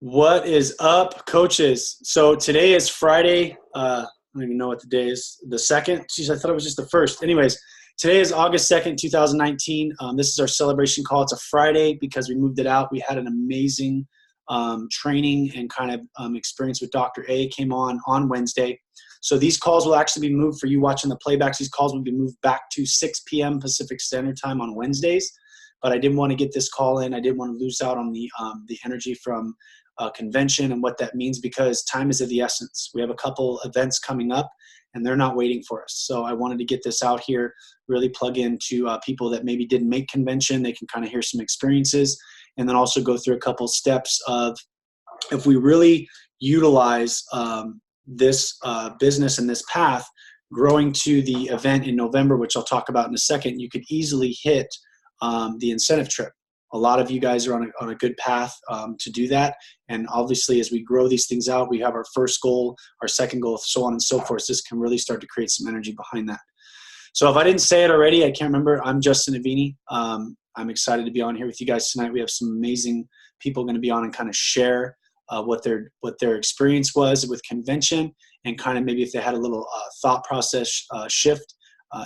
What is up, coaches? So today is Friday. I don't even know what the day is. The second? Jeez, I thought it was just the first. Anyways, today is August 2nd, 2019. This is our celebration call. It's a Friday because we moved it out. We had an amazing training and kind of experience with Dr. A came on Wednesday. So these calls will actually be moved for you watching the playbacks. These calls will be moved back to 6 p.m. Pacific Standard Time on Wednesdays. But I didn't want to get this call in. I didn't want to lose out on the energy from convention and what that means, because time is of the essence. We have a couple events coming up and they're not waiting for us. So I wanted to get this out here, really plug into people that maybe didn't make convention. They can kind of hear some experiences, and then also go through a couple steps of, if we really utilize this business and this path, growing to the event in November, which I'll talk about in a second, you could easily hit the incentive trip. A lot of you guys are on a good path to do that. And obviously, as we grow these things out, we have our first goal, our second goal, so on and so forth. This can really start to create some energy behind that. So if I didn't say it already, I can't remember. I'm Justin Avini. I'm excited to be on here with you guys tonight. We have some amazing people going to be on and kind of share what their experience was with convention, and kind of maybe if they had a little thought process shift.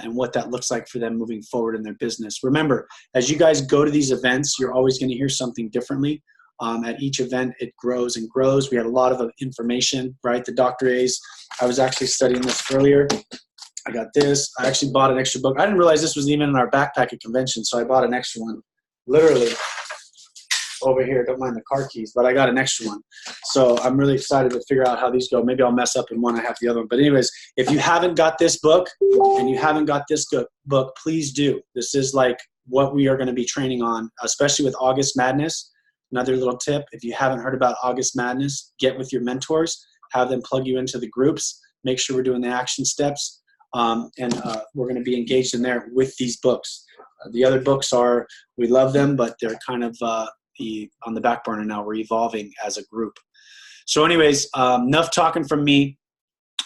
And what that looks like for them moving forward in their business. Remember, as you guys go to these events, you're always going to hear something differently. At each event, it grows and grows. We had a lot of information, right? The Dr. A's. I was actually studying this earlier. I got this. I actually bought an extra book. I didn't realize this was even in our backpack at convention, so I bought an extra one. Literally over here. Don't mind the car keys, but I got an extra one. So I'm really excited to figure out how these go. Maybe I'll mess up in one, I have the other one. But anyways, if you haven't got this book and you haven't got this book, please do. This is like what we are going to be training on, especially with August Madness. Another little tip, if you haven't heard about August Madness, get with your mentors, have them plug you into the groups, make sure we're doing the action steps, and we're going to be engaged in there with these books. The other books are, we love them, but they're kind of on the back burner now. We're evolving as a group. So anyways, enough talking from me.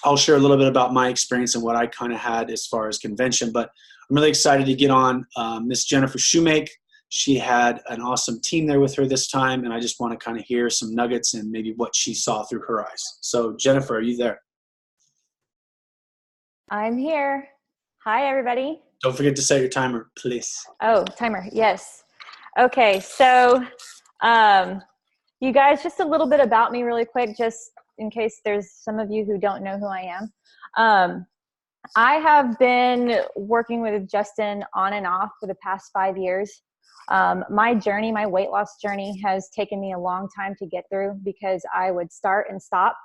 I'll share a little bit about my experience and what I kind of had as far as convention, but I'm really excited to get on Miss Jennifer Shoemake. She had an awesome team there with her this time, and I just want to kind of hear some nuggets and maybe what she saw through her eyes. So Jennifer, are you there? I'm here. Hi, everybody. Don't forget to set your timer, please. Oh, timer. Yes. Okay. So, you guys, just a little bit about me really quick, just in case there's some of you who don't know who I am. I have been working with Justin on and off for the past 5 years. My journey, my weight loss journey, has taken me a long time to get through because I would start and stop.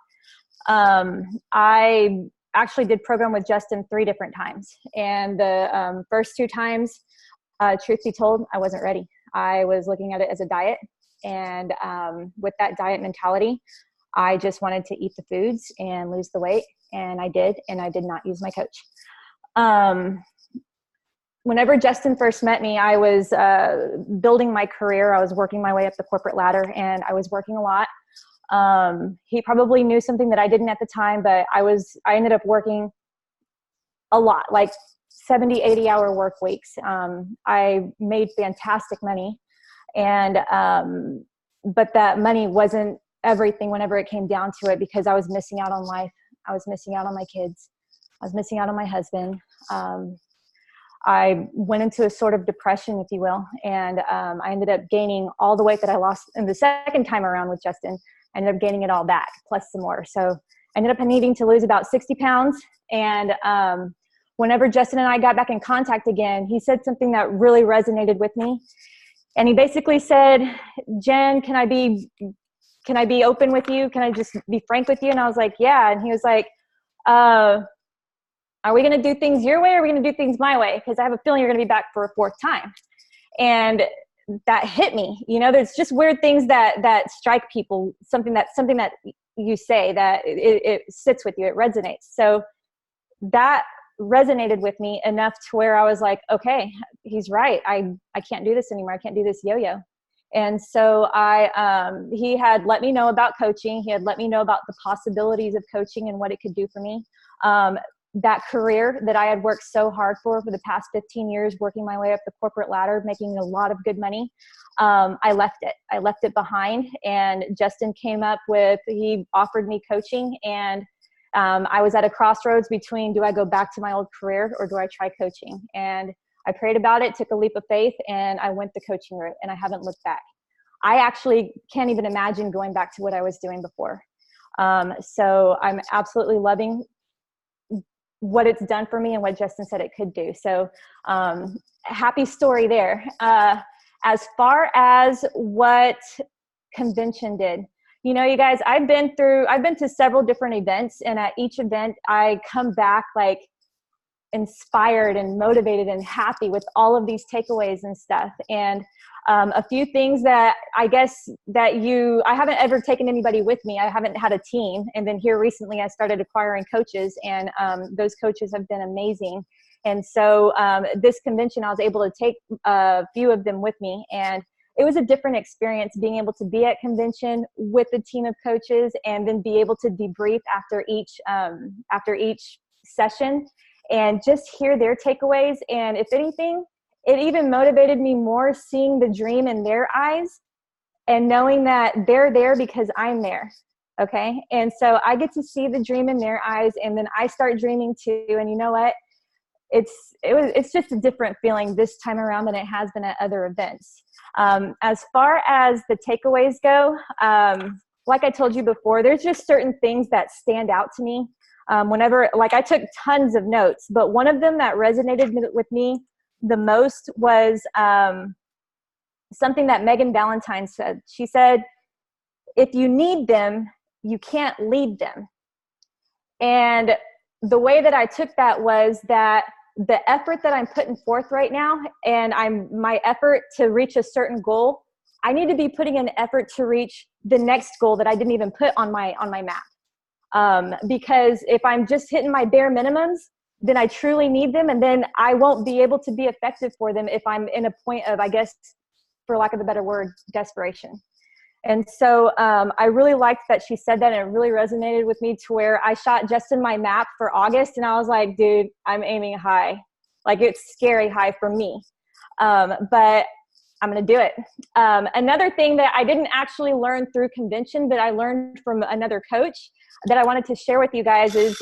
I actually did program with Justin 3 different times. And the first 2 times, truth be told, I wasn't ready. I was looking at it as a diet. And with that diet mentality, I just wanted to eat the foods and lose the weight. And I did not use my coach. Whenever Justin first met me, I was building my career. I was working my way up the corporate ladder, and I was working a lot. He probably knew something that I didn't at the time, but I ended up working a lot, like 70, 80-hour work weeks. I made fantastic money, and but that money wasn't everything whenever it came down to it, because I was missing out on life. I was missing out on my kids. I was missing out on my husband. I went into a sort of depression, if you will, and I ended up gaining all the weight that I lost in the second time around with Justin. I ended up gaining it all back, plus some more. So I ended up needing to lose about 60 pounds. And whenever Justin and I got back in contact again, he said something that really resonated with me. And he basically said, Jen, can I be open with you? Can I just be frank with you? And I was like, yeah. And he was like, are we going to do things your way, or are we going to do things my way? Because I have a feeling you're going to be back for a 4th time. And that hit me. You know, there's just weird things that strike people, something that you say that it sits with you, it resonates. So that resonated with me enough to where I was like, okay, he's right. I can't do this anymore. I can't do this yo-yo. And so he had let me know about coaching. He had let me know about the possibilities of coaching and what it could do for me. that career that I had worked so hard for the past 15 years, working my way up the corporate ladder, making a lot of good money. I left it. I left it behind, and Justin came up with, he offered me coaching, and I was at a crossroads between, do I go back to my old career or do I try coaching? And I prayed about it, took a leap of faith, and I went the coaching route, and I haven't looked back. I actually can't even imagine going back to what I was doing before. So I'm absolutely loving what it's done for me and what Justin said it could do. So happy story there. As far as what convention did, you know, you guys, I've been to several different events, and at each event I come back like inspired and motivated and happy with all of these takeaways and stuff. And a few things that I guess that I haven't ever taken anybody with me. I haven't had a team. And then here recently I started acquiring coaches, and those coaches have been amazing. And so this convention, I was able to take a few of them with me, and it was a different experience being able to be at convention with a team of coaches and then be able to debrief after each session and just hear their takeaways. And if anything, it even motivated me more seeing the dream in their eyes and knowing that they're there because I'm there. Okay. And so I get to see the dream in their eyes, and then I start dreaming too. And you know what? It's just a different feeling this time around than it has been at other events. As far as the takeaways go, like I told you before, there's just certain things that stand out to me. Whenever, like, I took tons of notes, but one of them that resonated with me the most was something that Megan Valentine said. She said, if you need them, you can't lead them. And the way that I took that was that the effort that I'm putting forth right now, and my effort to reach a certain goal, I need to be putting an effort to reach the next goal that I didn't even put on my map. Because if I'm just hitting my bare minimums, then I truly need them, and then I won't be able to be effective for them if I'm in a point of, I guess, for lack of a better word, desperation. And so I really liked that she said that, and it really resonated with me to where I shot Justin my map for August, and I was like, dude, I'm aiming high. Like, it's scary high for me. But I'm going to do it. Another thing that I didn't actually learn through convention, but I learned from another coach that I wanted to share with you guys is,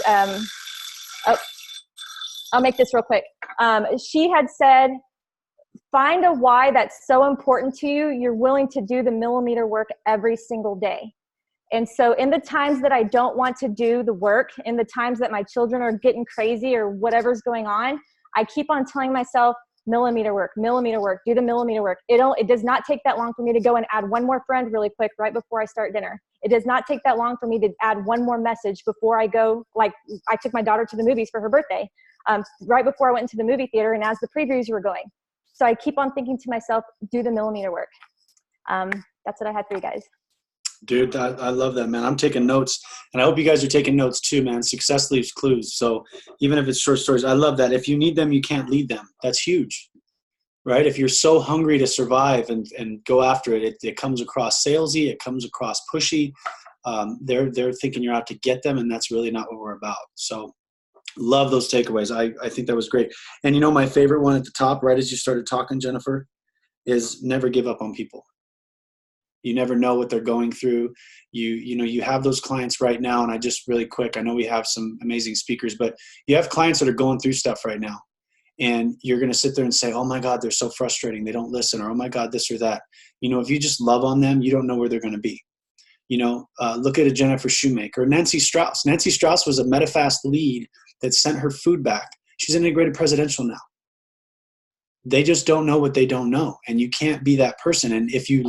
I'll make this real quick. She had said, find a why that's so important to you, you're willing to do the millimeter work every single day. And so in the times that I don't want to do the work, in the times that my children are getting crazy or whatever's going on, I keep on telling myself, millimeter work, do the millimeter work. It does not take that long for me to go and add one more friend really quick right before I start dinner. It does not take that long for me to add one more message before I go. Like, I took my daughter to the movies for her birthday, right before I went into the movie theater and as the previews were going. So I keep on thinking to myself, do the millimeter work. That's what I had for you guys. Dude, I love that, man. I'm taking notes, and I hope you guys are taking notes too, man. Success leaves clues. So even if it's short stories, I love that. If you need them, you can't lead them. That's huge, right? If you're so hungry to survive and go after it, it comes across salesy, it comes across pushy. They're thinking you're out to get them, and that's really not what we're about. So love those takeaways. I think that was great. And you know, my favorite one at the top, right as you started talking, Jennifer, is never give up on people. You never know what they're going through. You have those clients right now, and I just really quick, I know we have some amazing speakers, but you have clients that are going through stuff right now, and you're going to sit there and say, oh my God, they're so frustrating. They don't listen, or oh my God, this or that. You know, if you just love on them, you don't know where they're going to be. You know, look at a Jennifer Shoemaker or Nancy Strauss. Nancy Strauss was a Medifast lead that sent her food back. She's integrated presidential now. They just don't know what they don't know, and you can't be that person. And if you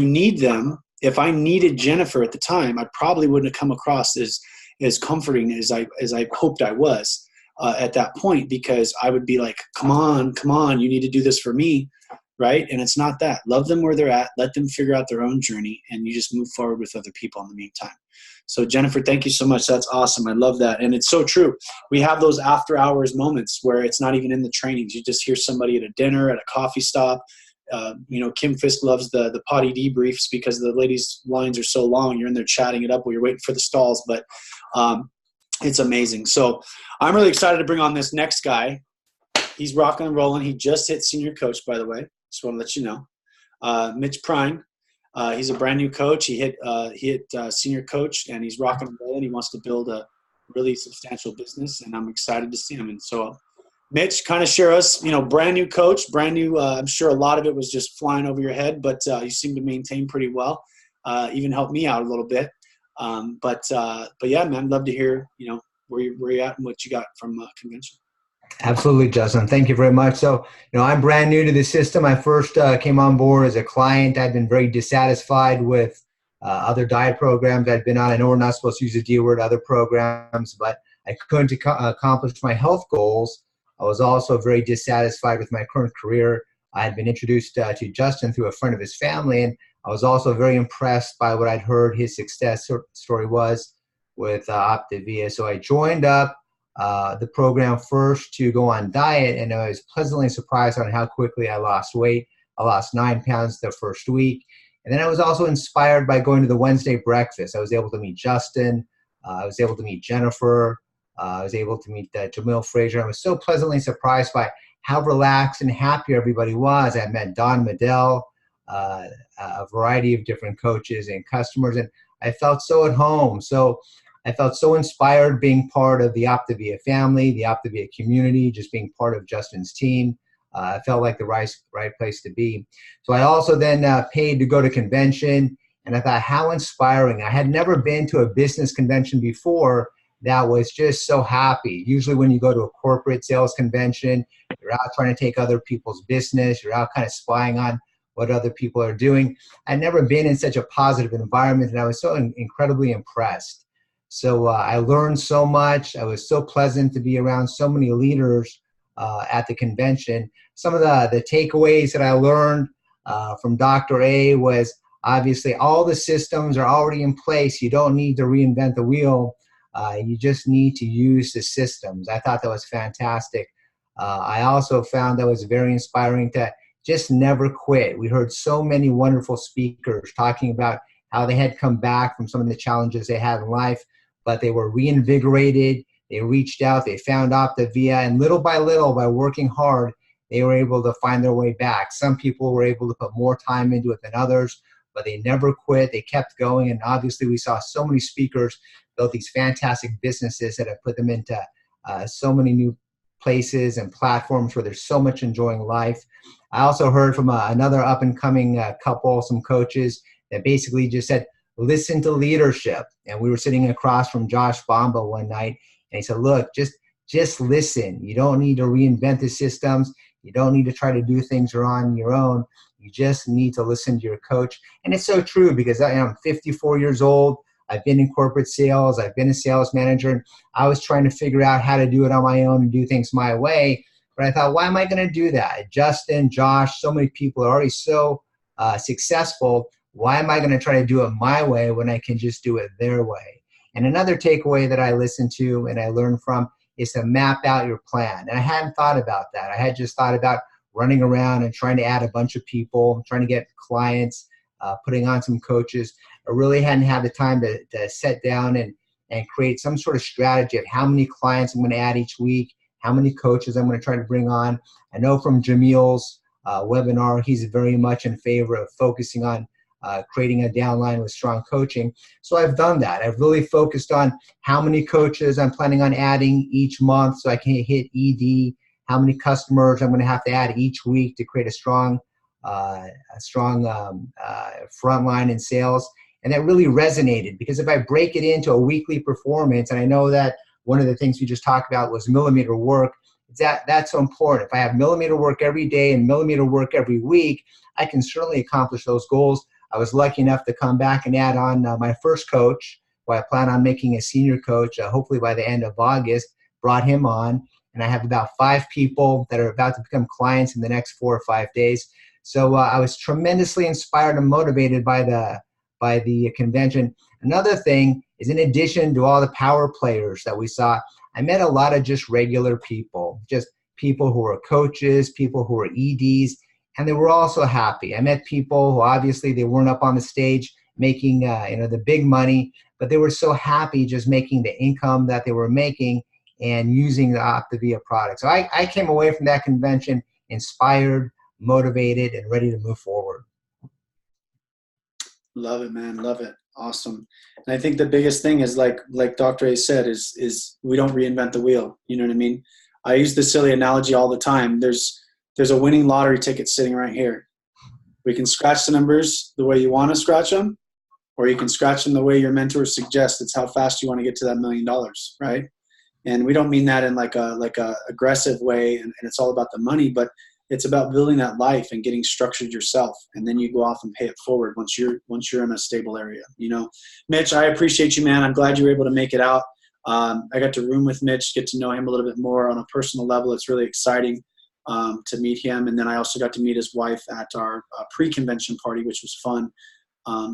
need them, if I needed Jennifer at the time, I probably wouldn't have come across as comforting as I hoped I was at that point, because I would be like, come on, you need to do this for me, right? And it's not that. Love them where they're at, let them figure out their own journey, and you just move forward with other people in the meantime. So Jennifer, thank you so much. That's awesome. I love that. And it's so true. We have those after hours moments where it's not even in the trainings. You just hear somebody at a dinner, at a coffee stop. Kim Fisk loves the potty debriefs because the ladies' lines are so long. You're in there chatting it up while you're waiting for the stalls. But It's amazing. So I'm really excited to bring on this next guy. He's rocking and rolling. He just hit senior coach, by the way. Just want to let you know. Mitch Prine. He's a brand new coach. He hit senior coach, and he's rocking and rolling. He wants to build a really substantial business, and I'm excited to see him. And so, Mitch, kind of share us, brand new coach, brand new. I'm sure a lot of it was just flying over your head, but you seem to maintain pretty well. Even helped me out a little bit. But yeah, man, I'd love to hear, where you're at and what you got from convention. Absolutely, Justin. Thank you very much. So, I'm brand new to the system. I first came on board as a client. I'd been very dissatisfied with other diet programs I'd been on. I know we're not supposed to use the D word, other programs, but I couldn't accomplish my health goals. I was also very dissatisfied with my current career. I had been introduced to Justin through a friend of his family, and I was also very impressed by what I'd heard his success story was with Optavia. So I joined up the program first to go on diet, and I was pleasantly surprised on how quickly I lost weight. I lost 9 pounds the first week. And then I was also inspired by going to the Wednesday breakfast. I was able to meet Justin. I was able to meet Jennifer. I was able to meet Jamil Frazier. I was so pleasantly surprised by how relaxed and happy everybody was. I met Don Medell, a variety of different coaches and customers, and I felt so at home. So I felt so inspired being part of the Optavia family, the Optavia community, just being part of Justin's team. I felt like the right place to be. So I also then paid to go to convention, and I thought, how inspiring. I had never been to a business convention before that was just so happy. Usually when you go to a corporate sales convention, you're out trying to take other people's business. You're out kind of spying on what other people are doing. I'd never been in such a positive environment, and I was so incredibly impressed. So I learned so much. I was so pleasant to be around so many leaders at the convention. Some of the takeaways that I learned from Dr. A was obviously all the systems are already in place. You don't need to reinvent the wheel. You just need to use the systems. I thought that was fantastic. I also found that was very inspiring to just never quit. We heard so many wonderful speakers talking about how they had come back from some of the challenges they had in life, but they were reinvigorated. They reached out, they found Optavia, and little by little, by working hard, they were able to find their way back. Some people were able to put more time into it than others, but they never quit. They kept going, and obviously we saw so many speakers build these fantastic businesses that have put them into so many new places and platforms where there's so much enjoying life. I also heard from another up-and-coming couple, some coaches, that basically just said, listen to leadership. And we were sitting across from Josh Bomba one night, and he said, look, just listen. You don't need to reinvent the systems. You don't need to try to do things on your own. You just need to listen to your coach. And it's so true, because I am 54 years old. I've been in corporate sales. I've been a sales manager. And I was trying to figure out how to do it on my own and do things my way. But I thought, why am I going to do that? Justin, Josh, so many people are already so successful. Why am I going to try to do it my way when I can just do it their way? And another takeaway that I listened to and I learned from is to map out your plan. And I hadn't thought about that. I had just thought about running around and trying to add a bunch of people, trying to get clients, putting on some coaches. I really hadn't had the time to sit down and create some sort of strategy of how many clients I'm going to add each week, how many coaches I'm going to try to bring on. I know from Jamil's webinar, he's very much in favor of focusing on creating a downline with strong coaching. So I've done that. I've really focused on how many coaches I'm planning on adding each month so I can hit ED, how many customers I'm going to have to add each week to create a strong front line in sales. And that really resonated, because if I break it into a weekly performance, and I know that one of the things we just talked about was millimeter work, that's so important. If I have millimeter work every day and millimeter work every week, I can certainly accomplish those goals. I was lucky enough to come back and add on my first coach, who I plan on making a senior coach, hopefully by the end of August, brought him on. And I have about 5 people that are about to become clients in the next 4 or 5 days. So I was tremendously inspired and motivated by the convention. Another thing is, in addition to all the power players that we saw, I met a lot of just regular people, just people who were coaches, people who were EDs, and they were also happy. I met people who obviously they weren't up on the stage making the big money, but they were so happy just making the income that they were making and using the Optavia product. So I came away from that convention inspired, motivated, and ready to move forward. Love it, man. Love it. Awesome. And I think the biggest thing is like Dr. A said is we don't reinvent the wheel. You know what I mean? I use the silly analogy all the time. There's a winning lottery ticket sitting right here. We can scratch the numbers the way you want to scratch them, or you can scratch them the way your mentor suggests. It's how fast you want to get to that $1 million, right? And we don't mean that in like a aggressive way, and it's all about the money, but it's about building that life and getting structured yourself, and then you go off and pay it forward once you're in a stable area. You know, Mitch, I appreciate you, man. I'm glad you were able to make it out. I got to room with Mitch, get to know him a little bit more on a personal level. It's really exciting to meet him, and then I also got to meet his wife at our pre-convention party, which was fun.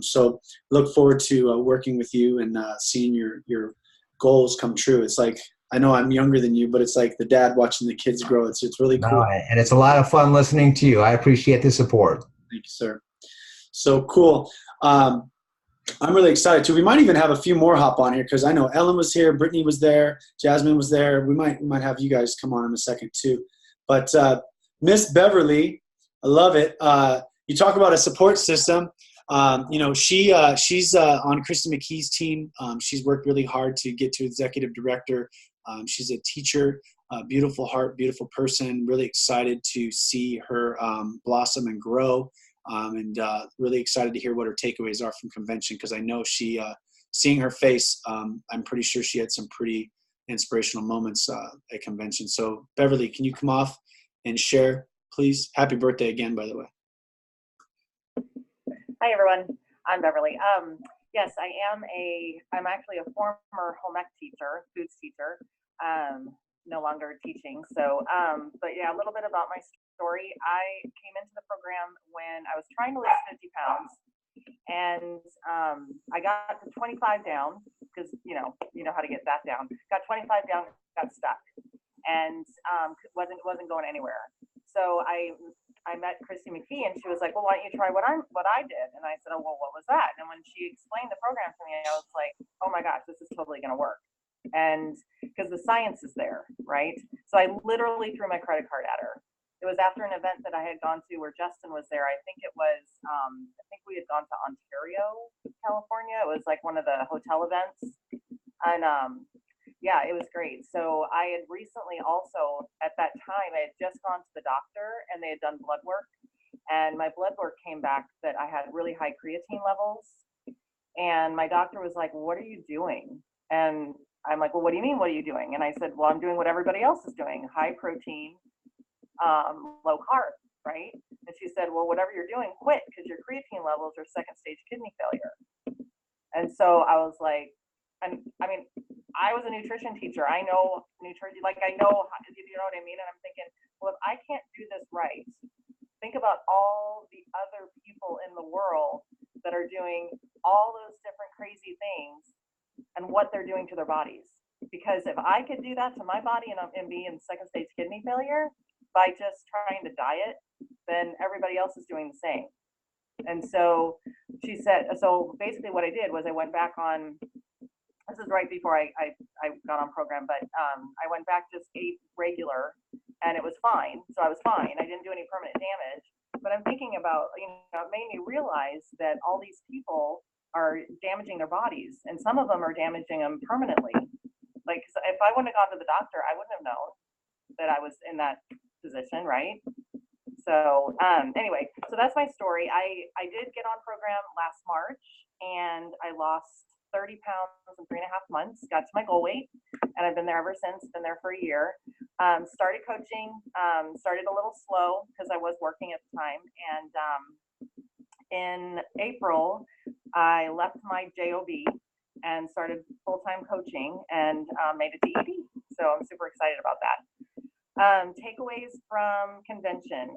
So look forward to working with you and seeing your goals come true. It's like, I know I'm younger than you, but it's like the dad watching the kids grow. It's really cool. No, and it's a lot of fun listening to you. I appreciate the support. Thank you, sir. So cool. I'm really excited too. We might even have a few more hop on here because I know Ellen was here, Brittany was there, Jasmine was there. We might have you guys come on in a second too. But Miss Beverly, I love it. You talk about a support system. You know, she's on Christy McKee's team. She's worked really hard to get to executive director. She's a teacher, beautiful heart, beautiful person. Really excited to see her blossom and grow, and really excited to hear what her takeaways are from convention, because I know she, seeing her face, I'm pretty sure she had some pretty inspirational moments at convention. So Beverly, can you come off and share, please? Happy birthday again, by the way. Hi, everyone. I'm Beverly. Yes, I'm actually a former home ec teacher, foods teacher, no longer teaching. So, but yeah, a little bit about my story. I came into the program when I was trying to lose 50 pounds, and I got to 25 down because, you know how to get that down. Got 25 down, got stuck, and wasn't going anywhere. So I met Christy McKee, and she was like, well, why don't you try what I did? And I said, oh, well, what was that? And when she explained the program to me, I was like, oh my gosh, this is totally going to work. And because the science is there, right? So I literally threw my credit card at her. It was after an event that I had gone to where Justin was there. I think we had gone to Ontario, California. It was like one of the hotel events. And yeah, it was great. So I had recently also, at that time, I had just gone to the doctor and they had done blood work. And my blood work came back that I had really high creatine levels. And my doctor was like, what are you doing? And I'm like, well, what do you mean, what are you doing? And I said, well, I'm doing what everybody else is doing, high protein, low carb, right? And she said, well, whatever you're doing, quit, because your creatine levels are second stage kidney failure. And so I was like, and I mean, I was a nutrition teacher. I know nutrition, like I know, you know what I mean? And I'm thinking, well, if I can't do this right, think about all the other people in the world that are doing all those different crazy things and what they're doing to their bodies. Because if I could do that to my body and be in second stage kidney failure by just trying to diet, then everybody else is doing the same. And so she said, so basically what I did was I went back on, this is right before I got on program, but I went back, just ate regular, and it was fine. So I was fine. I didn't do any permanent damage. But I'm thinking about, it made me realize that all these people are damaging their bodies, and some of them are damaging them permanently. Like, if I wouldn't have gone to the doctor, I wouldn't have known that I was in that position, right? So anyway, so that's my story. I did get on program last March, and I lost 30 pounds in 3.5 months, got to my goal weight, and I've been there ever since, been there for a year. Started coaching, started a little slow because I was working at the time. And in April, I left my JOB and started full-time coaching and made a DED. So I'm super excited about that. Takeaways from convention.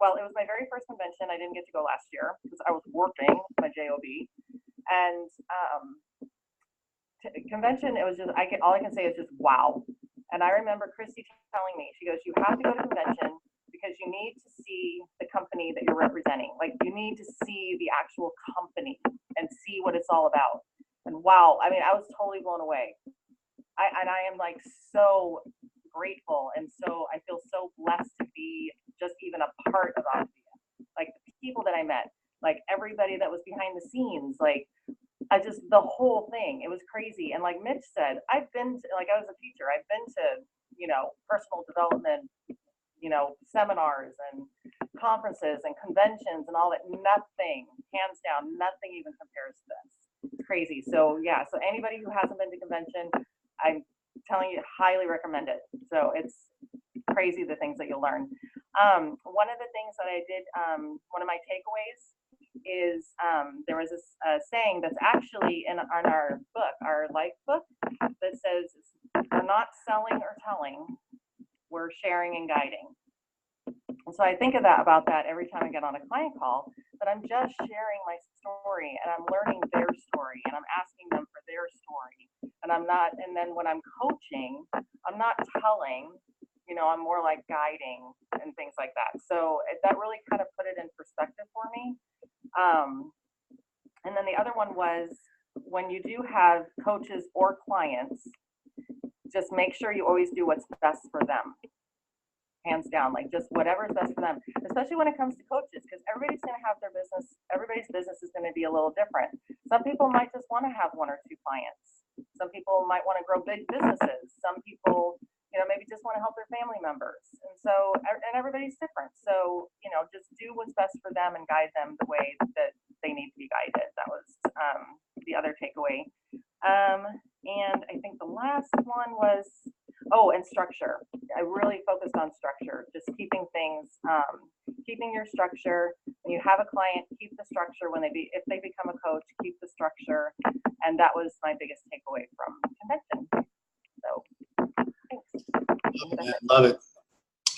Well, it was my very first convention. I didn't get to go last year because I was working my JOB. And convention, it was just, all I can say is just wow. And I remember Christy telling me, she goes, you have to go to convention because you need to see the company that you're representing. Like, you need to see the actual company and see what it's all about. And And wow, I mean, I was totally blown away. I am like so grateful, and so I feel so blessed to be just even a part of Optavia. Like the people that I met, like everybody that was behind the scenes, like the whole thing, it was crazy. And like Mitch said, I was a teacher, I've been to, personal development, seminars and conferences and conventions and all that. Nothing, hands down, nothing even compares to this. It's crazy. So yeah, so anybody who hasn't been to convention, I'm telling you, highly recommend it. So it's crazy the things that you'll learn. One of the things that I did, one of my takeaways is there was this saying that's actually in our book, our life book, that says, we're not selling or telling, we're sharing and guiding. And so I think about that every time I get on a client call, that I'm just sharing my story and I'm learning their story and I'm asking them for their story. And then when I'm coaching, I'm not telling, I'm more like guiding and things like that. So that really kind of put it in perspective for me. And then the other one was, when you do have coaches or clients, just make sure you always do what's best for them. Hands down, like just whatever's best for them, especially when it comes to coaches, because everybody's going to have their business. Everybody's business is going to be a little different. Some people might just want to have one or two clients. Some people might want to grow big businesses. Some people, maybe just want to help their family members. And so, and everybody's different. So, just do what's best for them and guide them the way that they need to be guided. That was the other takeaway. And I think the last one was, and structure. I really focused on structure, just keeping things, keeping your structure. When you have a client, keep the structure. If they become a coach, keep the structure. And that was my biggest takeaway from convention. So, thanks. Love it.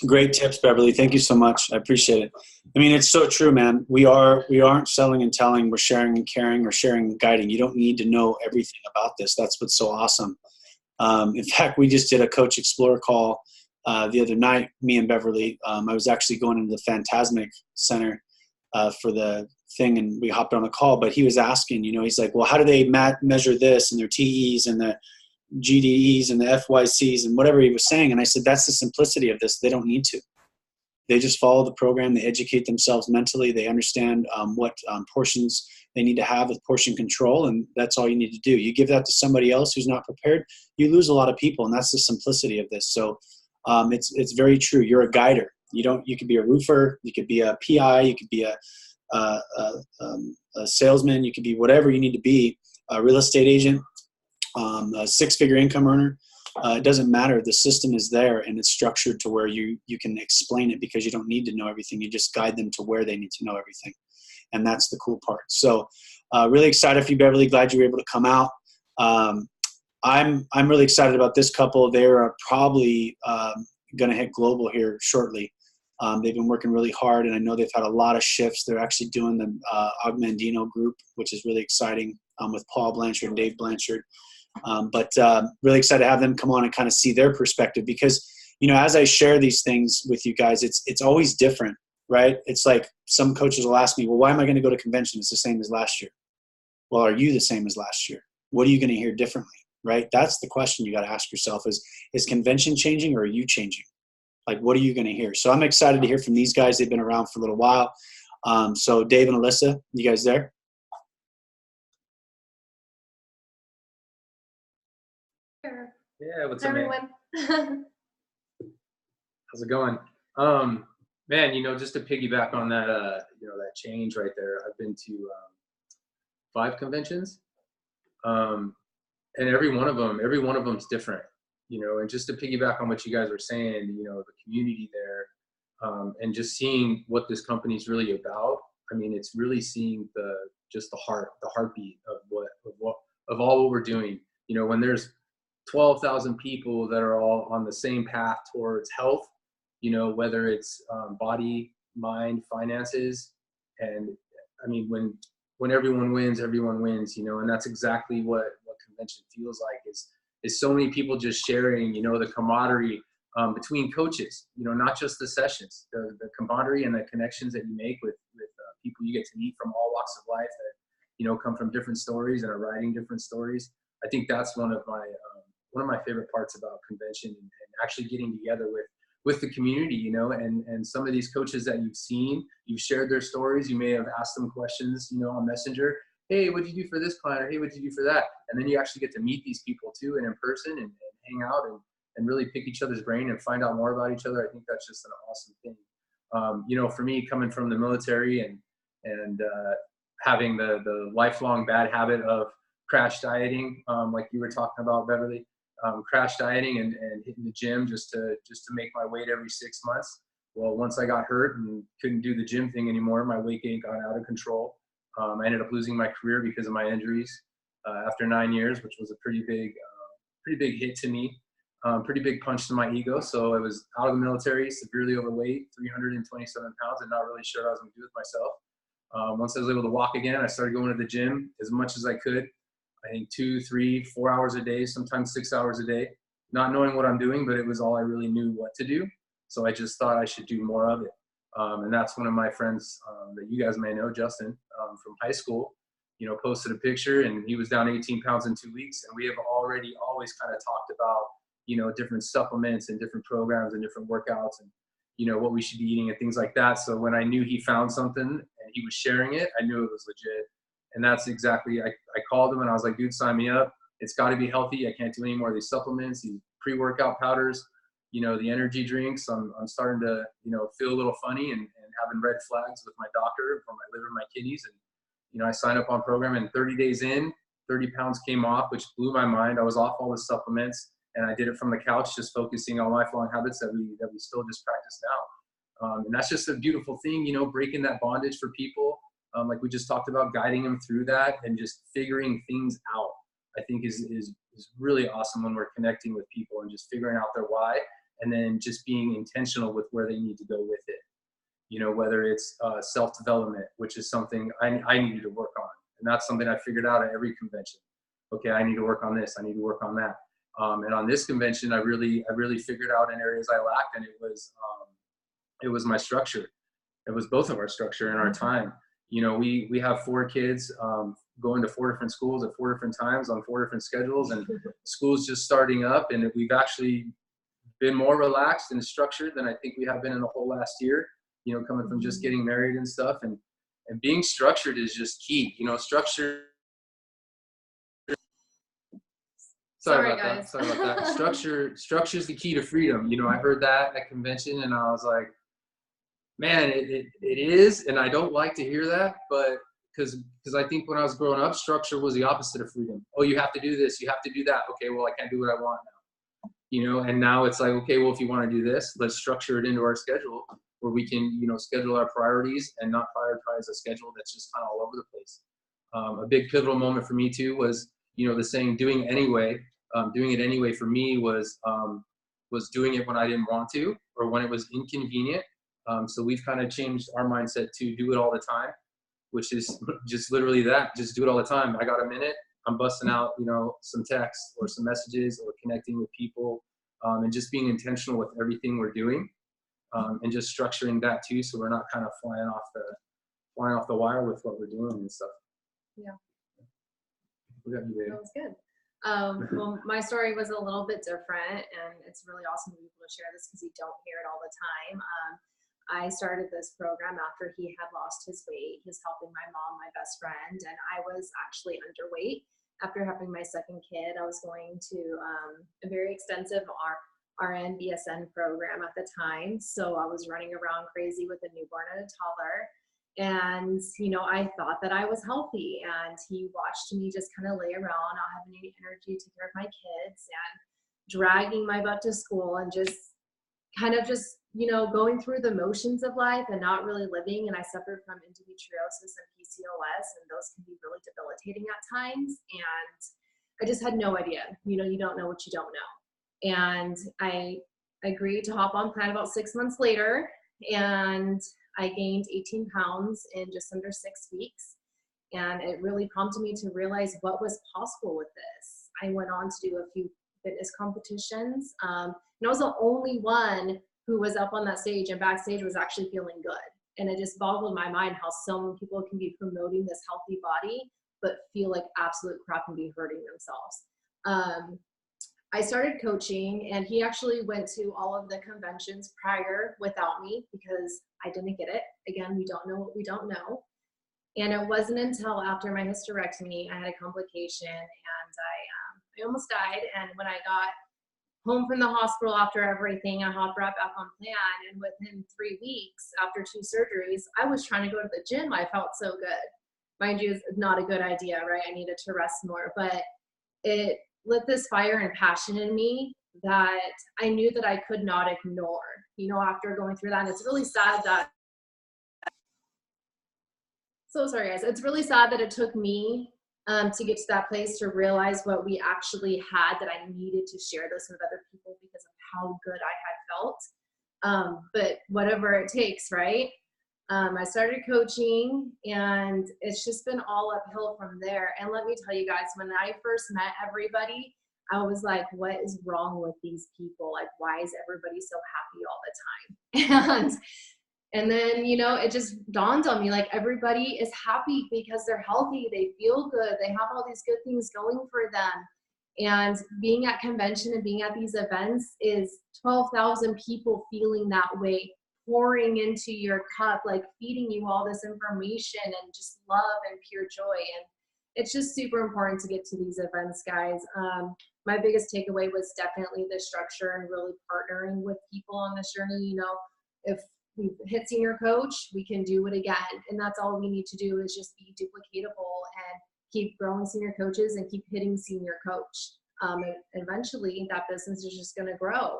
Great tips, Beverly. Thank you so much. I appreciate it. I mean, it's so true, man. We aren't selling and telling. We're sharing and caring. We're sharing and guiding. You don't need to know everything about this. That's what's so awesome. In fact, we just did a Coach Explorer call the other night, me and Beverly. I was actually going into the Phantasmic Center for the thing, and we hopped on a call. But he was asking, he's like, well, how do they measure this and their TEs and the GDEs and the FYCs and whatever he was saying? And I said, that's the simplicity of this. They don't need to. They just follow the program. They educate themselves mentally. They understand what portions they need to have with portion control, and that's all you need to do. You give that to somebody else who's not prepared, you lose a lot of people, and that's the simplicity of this. So it's very true. You're a guider. You could be a roofer, you could be a PI, you could be a salesman, you could be whatever you need to be, a real estate agent, a six-figure income earner. It doesn't matter. The system is there, and it's structured to where you can explain it, because you don't need to know everything. You just guide them to where they need to know everything. And that's the cool part. So really excited for you, Beverly. Glad you were able to come out. I'm really excited about this couple. They are probably going to hit global here shortly. They've been working really hard, and I know they've had a lot of shifts. They're actually doing the Augmandino group, which is really exciting, with Paul Blanchard and Dave Blanchard. But really excited to have them come on and kind of see their perspective, because, as I share these things with you guys, it's always different, right? It's like some coaches will ask me, well, why am I going to go to convention? It's the same as last year. Well, are you the same as last year? What are you going to hear differently, right? That's the question you got to ask yourself is convention changing, or are you changing? Like, what are you going to hear? So I'm excited to hear from these guys. They've been around for a little while. So Dave and Alyssa, you guys there? Yeah, what's Hi, up, man? everyone? How's it going? Man, just to piggyback on that, that change right there. I've been to 5 conventions, and every one of them's different. And just to piggyback on what you guys were saying, the community there, and just seeing what this company is really about. I mean, it's really seeing the heartbeat of all what we're doing. When there's 12,000 people that are all on the same path towards health, whether it's body, mind, finances. And I mean, when everyone wins, and that's exactly what convention feels like, is so many people just sharing, the camaraderie between coaches, not just the sessions, the camaraderie and the connections that you make with people you get to meet from all walks of life come from different stories and are writing different stories. I think that's one of my favorite parts about convention, and actually getting together with the community, and some of these coaches that you've seen, you've shared their stories. You may have asked them questions, on Messenger. Hey, what did you do for this client? Or hey, what did you do for that? And then you actually get to meet these people too, and in person, and hang out and really pick each other's brain and find out more about each other. I think that's just an awesome thing. For me, coming from the military and having the lifelong bad habit of crash dieting, like you were talking about, Beverly, crash dieting and hitting the gym just to make my weight every 6 months. Well, once I got hurt and couldn't do the gym thing anymore, my weight gain got out of control. I ended up losing my career because of my injuries after 9 years, which was a pretty big hit to me, pretty big punch to my ego. So I was out of the military, severely overweight, 327 pounds, and not really sure what I was going to do with myself. Once I was able to walk again, I started going to the gym as much as I could. I think 2, 3, 4 hours a day, sometimes 6 hours a day, not knowing what I'm doing, but it was all I really knew what to do. So I just thought I should do more of it. And that's one of my friends that you guys may know, Justin, from high school, posted a picture, and he was down 18 pounds in 2 weeks. And we have already always kind of talked about, different supplements and different programs and different workouts and, what we should be eating and things like that. So when I knew he found something and he was sharing it, I knew it was legit. And that's exactly, I called him and I was like, dude, sign me up. It's got to be healthy. I can't do any more of these supplements, these pre-workout powders, the energy drinks. I'm starting to, feel a little funny and having red flags with my doctor for my liver and my kidneys. And, I signed up on program, and 30 days in, 30 pounds came off, which blew my mind. I was off all the supplements, and I did it from the couch, just focusing on lifelong habits that we still just practice now. And that's just a beautiful thing, breaking that bondage for people. Like we just talked about, guiding them through that and just figuring things out, I think is really awesome when we're connecting with people and just figuring out their why, and then just being intentional with where they need to go with it. Whether it's self-development, which is something I needed to work on. And that's something I figured out at every convention. Okay, I need to work on this. I need to work on that. And on this convention, I really figured out in areas I lacked, and it was my structure. It was both of our structure and our time. We have 4 kids going to 4 different schools at 4 different times on 4 different schedules, and school's just starting up, and we've actually been more relaxed and structured than I think we have been in the whole last year, coming from just getting married and stuff, and being structured is just key. Structure. Sorry about that. Structure is the key to freedom. I heard that at convention, and I was like, man, it is, and I don't like to hear that, but because I think when I was growing up, structure was the opposite of freedom. Oh, you have to do this, you have to do that. Okay, well, I can't do what I want now. And now it's like, okay, well, if you want to do this, let's structure it into our schedule where we can, schedule our priorities and not prioritize a schedule that's just kind of all over the place. A big pivotal moment for me too was, the saying doing it anyway for me was doing it when I didn't want to or when it was inconvenient. So we've kind of changed our mindset to do it all the time, which is just literally that. Just do it all the time. I got a minute, I'm busting out, some text or some messages or connecting with people, and just being intentional with everything we're doing, and just structuring that too, so we're not kind of flying off the wire with what we're doing and stuff. Yeah. What got you, babe? That was good. Well, my story was a little bit different, and it's really awesome to be able to share this because you don't hear it all the time. I started this program after he had lost his weight. He was helping my mom, my best friend, and I was actually underweight. After having my second kid, I was going to a very extensive RN BSN program at the time. So I was running around crazy with a newborn and a toddler. And, I thought that I was healthy, and he watched me just kind of lay around, not having any energy to take care of my kids and dragging my butt to school and just kind of going through the motions of life and not really living. And I suffered from endometriosis and PCOS, and those can be really debilitating at times. And I just had no idea, you don't know what you don't know. And I agreed to hop on plan about 6 months later, and I gained 18 pounds in just under 6 weeks. And it really prompted me to realize what was possible with this. I went on to do a few fitness competitions. And I was the only one who was up on that stage and backstage was actually feeling good. And it just boggled my mind how so many people can be promoting this healthy body but feel like absolute crap and be hurting themselves. I started coaching, and he actually went to all of the conventions prior without me because I didn't get it. Again, we don't know what we don't know. And it wasn't until after my hysterectomy, I had a complication, and I almost died. And when I got home from the hospital after everything, I hopped right back on plan. And within 3 weeks after 2 surgeries, I was trying to go to the gym. I felt so good. Mind you, it's not a good idea, right? I needed to rest more, but it lit this fire and passion in me that I knew that I could not ignore, after going through that. And it's really sad that, so sorry guys, it's really sad that it took me to get to that place to realize what we actually had, that I needed to share this with other people because of how good I had felt. But whatever it takes, right? I started coaching, and it's just been all uphill from there. And let me tell you guys, when I first met everybody, I was like, what is wrong with these people? Like, why is everybody so happy all the time? And then, it just dawned on me, like, everybody is happy because they're healthy, they feel good, they have all these good things going for them. And being at convention and being at these events is 12,000 people feeling that way, pouring into your cup, like feeding you all this information and just love and pure joy. And it's just super important to get to these events, guys. My biggest takeaway was definitely the structure and really partnering with people on this journey. If we hit senior coach, we can do it again. And that's all we need to do is just be duplicatable and keep growing senior coaches and keep hitting senior coach. And eventually that business is just going to grow.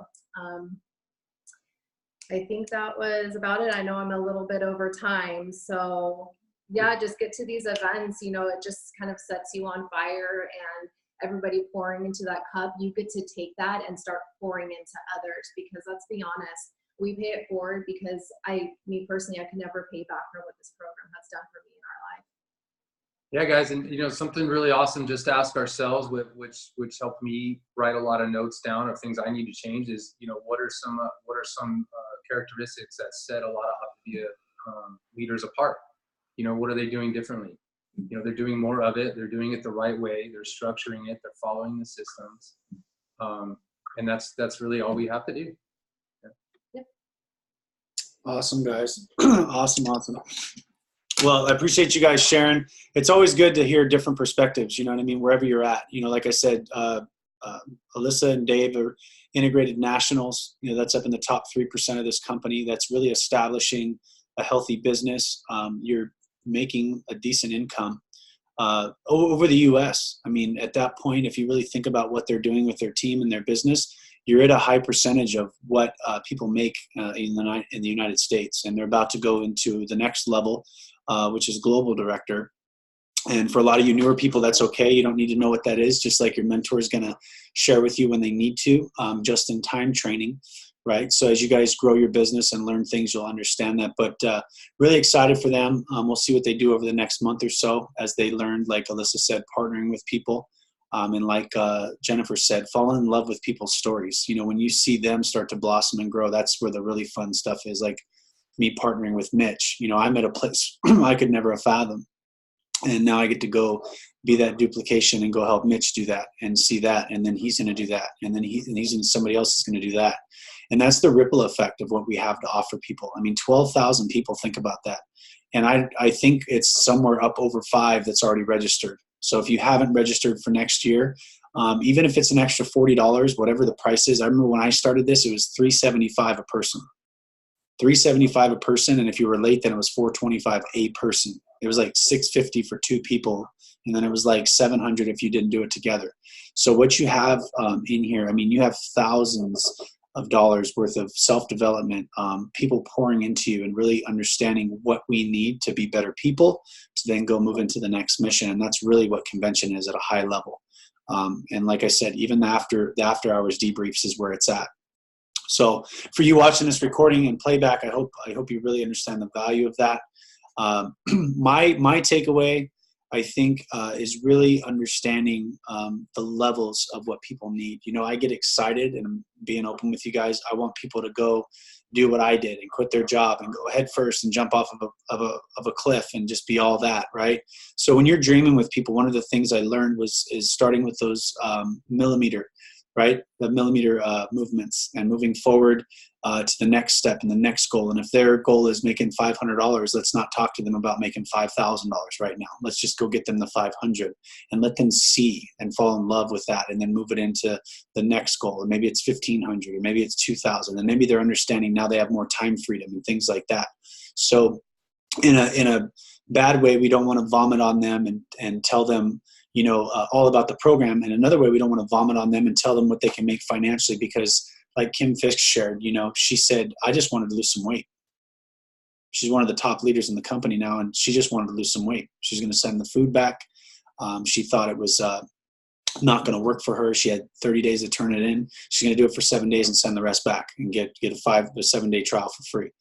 I think that was about it. I know I'm a little bit over time. So yeah, just get to these events. It just kind of sets you on fire, and everybody pouring into that cup, you get to take that and start pouring into others, because let's be honest, we pay it forward because me personally, I could never pay back for what this program has done for me in our life. Yeah, guys, and something really awesome just to ask ourselves, which helped me write a lot of notes down of things I need to change is, what are some characteristics that set a lot of Optavia leaders apart? What are they doing differently? They're doing more of it. They're doing it the right way. They're structuring it. They're following the systems, and that's really all we have to do. Yeah. Awesome, guys. Awesome. Well, I appreciate you guys sharing. It's always good to hear different perspectives, you know what I mean, wherever you're at. Like I said, Alyssa and Dave are integrated nationals. That's up in the top 3% of this company. That's really establishing a healthy business. You're making a decent income over the U.S. I mean, at that point, if you really think about what they're doing with their team and their business, you're at a high percentage of what people make in the United States. And they're about to go into the next level, which is global director. And for a lot of you newer people, that's okay. You don't need to know what that is, just like your mentor is going to share with you when they need to, just in time training, right? So as you guys grow your business and learn things, you'll understand that. But really excited for them. We'll see what they do over the next month or so as they learn, like Alyssa said, partnering with people. And like Jennifer said, fall in love with people's stories. When you see them start to blossom and grow, that's where the really fun stuff is. Like me partnering with Mitch, I'm at a place I could never have fathomed. And now I get to go be that duplication and go help Mitch do that and see that. And then he's going to do that. And then somebody else is going to do that. And that's the ripple effect of what we have to offer people. I mean, 12,000 people, think about that. And I think it's somewhere up over 5 that's already registered. So if you haven't registered for next year, even if it's an extra $40, whatever the price is, I remember when I started this, it was $375 a person. $375 a person, and if you were late, then it was $425 a person. It was like $650 for 2 people, and then it was like $700 if you didn't do it together. So what you have in here, I mean, you have thousands of dollars worth of self-development, people pouring into you and really understanding what we need to be better people to then go move into the next mission. And that's really what convention is at a high level. And like I said, even the after hours debriefs is where it's at. So for you watching this recording and playback, I hope you really understand the value of that. My takeaway, I think, is really understanding the levels of what people need. You know, I get excited, and I'm being open with you guys. I want people to go do what I did and quit their job and go head first and jump off of a cliff and just be all that, right? So when you're dreaming with people, one of the things I learned is starting with those millimeter, right? The millimeter movements and moving forward to the next step and the next goal. And if their goal is making $500, let's not talk to them about making $5,000 right now. Let's just go get them the 500 and let them see and fall in love with that, and then move it into the next goal. And maybe it's 1,500, or maybe it's 2,000, and maybe they're understanding now they have more time freedom and things like that. So in a bad way, we don't want to vomit on them and tell them, you know, all about the program. And another way, we don't want to vomit on them and tell them what they can make financially, because like Kim Fisk shared, you know, she said, I just wanted to lose some weight. She's one of the top leaders in the company now, and she just wanted to lose some weight. She's going to send the food back. She thought it was not going to work for her. She had 30 days to turn it in. She's going to do it for 7 days and send the rest back and get a 7-day trial for free.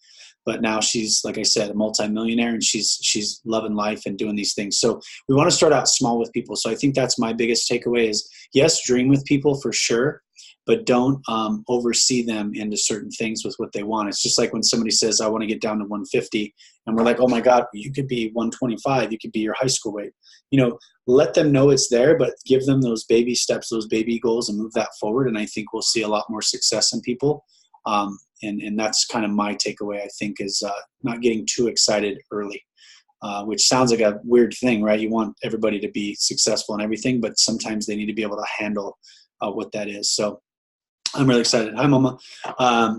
But now she's, like I said, a multimillionaire, and she's loving life and doing these things. So we want to start out small with people. So I think that's my biggest takeaway is, yes, dream with people for sure, but don't oversee them into certain things with what they want. It's just like when somebody says, I want to get down to 150, and we're like, oh my God, you could be 125. You could be your high school weight. You know, let them know it's there, but give them those baby steps, those baby goals, and move that forward. And I think we'll see a lot more success in people. And that's kind of my takeaway, I think, is not getting too excited early, which sounds like a weird thing, right? You want everybody to be successful and everything, but sometimes they need to be able to handle what that is. So I'm really excited. Hi, Mama.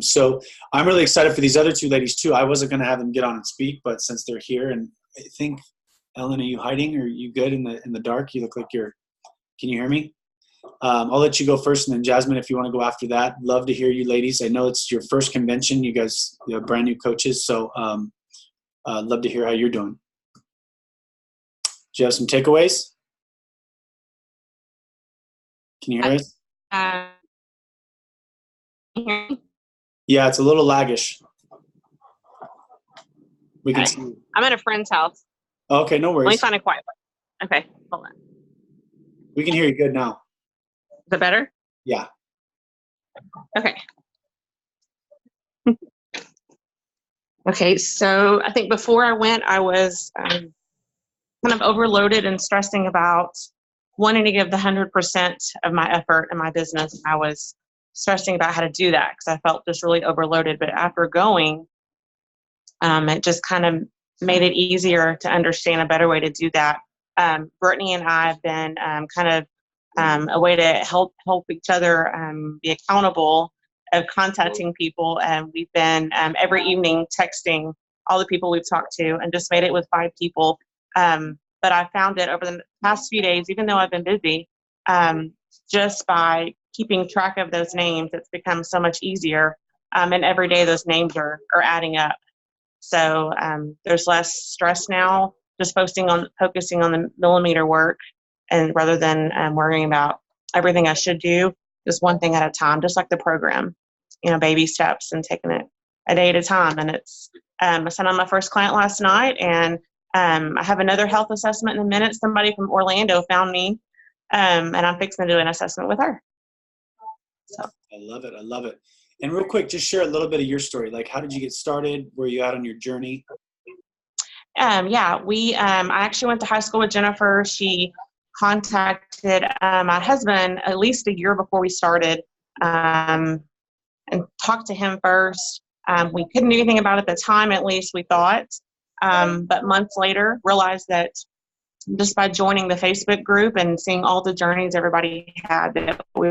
So I'm really excited for these other two ladies too. I wasn't going to have them get on and speak, but since they're here, and I think, Ellen, are you hiding? Are you good in the dark? You look like can you hear me? I'll let you go first, and then Jasmine, if you want to go after that. Love to hear you ladies. I know it's your first convention. You guys, you're brand new coaches, so love to hear how you're doing. Do you have some takeaways? Can you hear us? Yeah, it's a little laggish. We can see. I'm at a friend's house. Okay, no worries. Let me find a quiet place. Okay, hold on. We can hear you good now. Is it better? Yeah. Okay. Okay, so I think before I went, I was kind of overloaded and stressing about wanting to give the 100% of my effort in my business. I was stressing about how to do that because I felt just really overloaded. But after going, it just kind of made it easier to understand a better way to do that. Brittany and I have been kind of a way to help each other be accountable of contacting people. And we've been every evening texting all the people we've talked to, and just made it with 5 people. But I found that over the past few days, even though I've been busy, just by keeping track of those names, it's become so much easier. And every day those names are adding up. So there's less stress now, just focusing on the millimeter work, and rather than worrying about everything I should do, just one thing at a time, just like the program, you know, baby steps and taking it a day at a time. And it's, I sent on my first client last night, and I have another health assessment in a minute. Somebody from Orlando found me, and I'm fixing to do an assessment with her. So. I love it. I love it. And real quick, just share a little bit of your story. Like, how did you get started? Where are you at on your journey? Yeah, I actually went to high school with Jennifer. She contacted my husband at least a year before we started, and talked to him first. We couldn't do anything about it at the time, at least we thought. But months later, realized that just by joining the Facebook group and seeing all the journeys everybody had, that we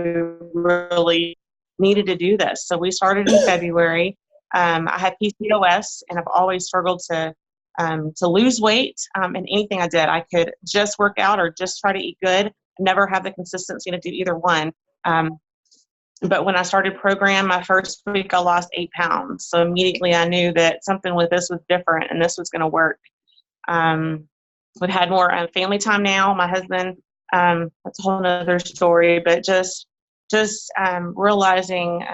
really needed to do this. So we started in February. I had PCOS, and I've always struggled to lose weight. And anything I did, I could just work out or just try to eat good, never have the consistency to do either one. But when I started program, my first week, I lost 8 pounds. So immediately I knew that something with this was different and this was going to work. We've had more family time now. My husband, that's a whole nother story, but just realizing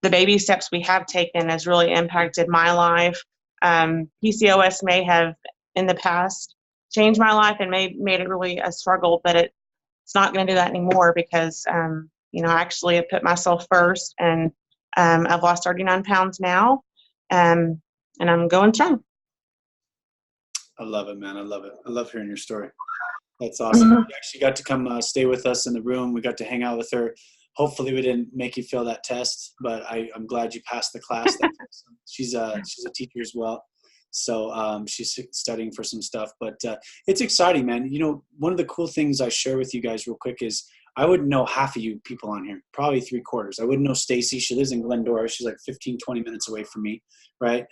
the baby steps we have taken has really impacted my life. PCOS may have in the past changed my life and made it really a struggle, but it's not going to do that anymore because, you know, I actually have put myself first, and I've lost 39 pounds now, and I'm going strong. I love it, man. I love it. I love hearing your story. That's awesome. Mhm. You actually got to come stay with us in the room. We got to hang out with her. Hopefully we didn't make you fail that test, but I'm glad you passed the class. She's a teacher as well. So she's studying for some stuff, but it's exciting, man. You know, one of the cool things I share with you guys real quick is I wouldn't know half of you people on here, probably 3/4. I wouldn't know Stacy. She lives in Glendora. She's like 15, 20 minutes away from me, right?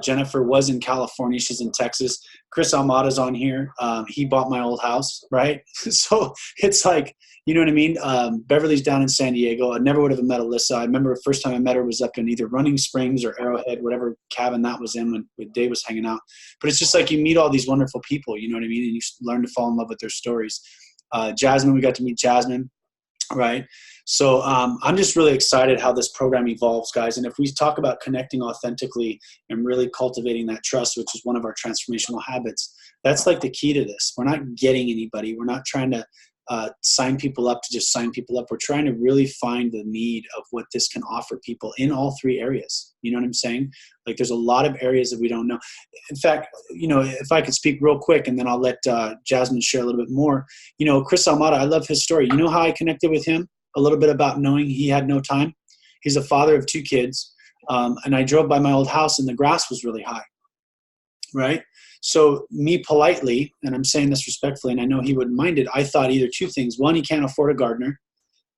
Jennifer was in California. She's in Texas. Chris Almada's on here. He bought my old house, right? So it's like, you know what I mean? Beverly's down in San Diego. I never would have met Alyssa. I remember the first time I met her was up in either Running Springs or Arrowhead, whatever cabin that was in when Dave was hanging out. But it's just like you meet all these wonderful people, you know what I mean? And you learn to fall in love with their stories. Jasmine, we got to meet Jasmine, right? So I'm just really excited how this program evolves, guys. And if we talk about connecting authentically and really cultivating that trust, which is one of our transformational habits, that's like the key to this. We're not getting anybody. We're not trying to sign people up to just sign people up. We're trying to really find the need of what this can offer people in all three areas. You know what I'm saying? Like there's a lot of areas that we don't know. In fact, you know, if I could speak real quick and then I'll let Jasmine share a little bit more. You know, Chris Almada, I love his story. You know how I connected with him? A little bit about knowing he had no time. He's a father of 2 kids. And I drove by my old house and the grass was really high, right? So me politely, and I'm saying this respectfully, and I know he wouldn't mind it, I thought either 2 things. 1, he can't afford a gardener,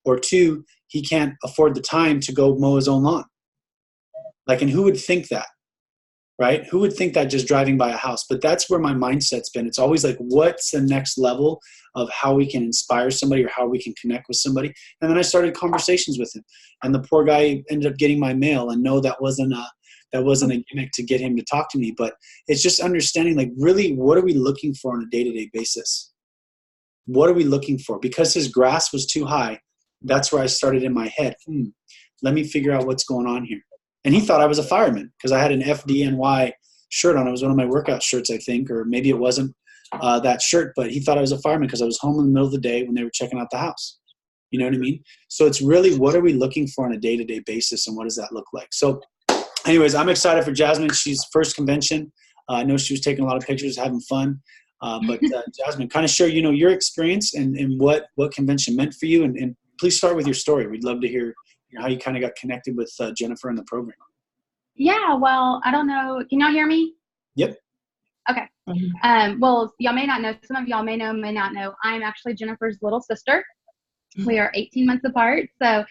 or 2, he can't afford the time to go mow his own lawn. Like, and who would think that, right? Who would think that just driving by a house? But that's where my mindset's been. It's always like, what's the next level of how we can inspire somebody or how we can connect with somebody? And then I started conversations with him. And the poor guy ended up getting my mail, and no, that wasn't a gimmick to get him to talk to me, but it's just understanding, like, really, what are we looking for on a day-to-day basis? What are we looking for? Because his grass was too high, that's where I started in my head. Let me figure out what's going on here. And he thought I was a fireman because I had an FDNY shirt on. It was one of my workout shirts, I think, or maybe it wasn't that shirt, but he thought I was a fireman because I was home in the middle of the day when they were checking out the house. You know what I mean? So it's really, what are we looking for on a day-to-day basis, and what does that look like? So anyways, I'm excited for Jasmine. She's first convention. I know she was taking a lot of pictures, having fun. But Jasmine, kind of share, you know, your experience and what convention meant for you. And please start with your story. We'd love to hear, you know, how you kind of got connected with Jennifer in the program. Yeah, well, I don't know. Can y'all hear me? Yep. Okay. Well, y'all may not know. Some of y'all may know, may not know. I'm actually Jennifer's little sister. We are 18 months apart. So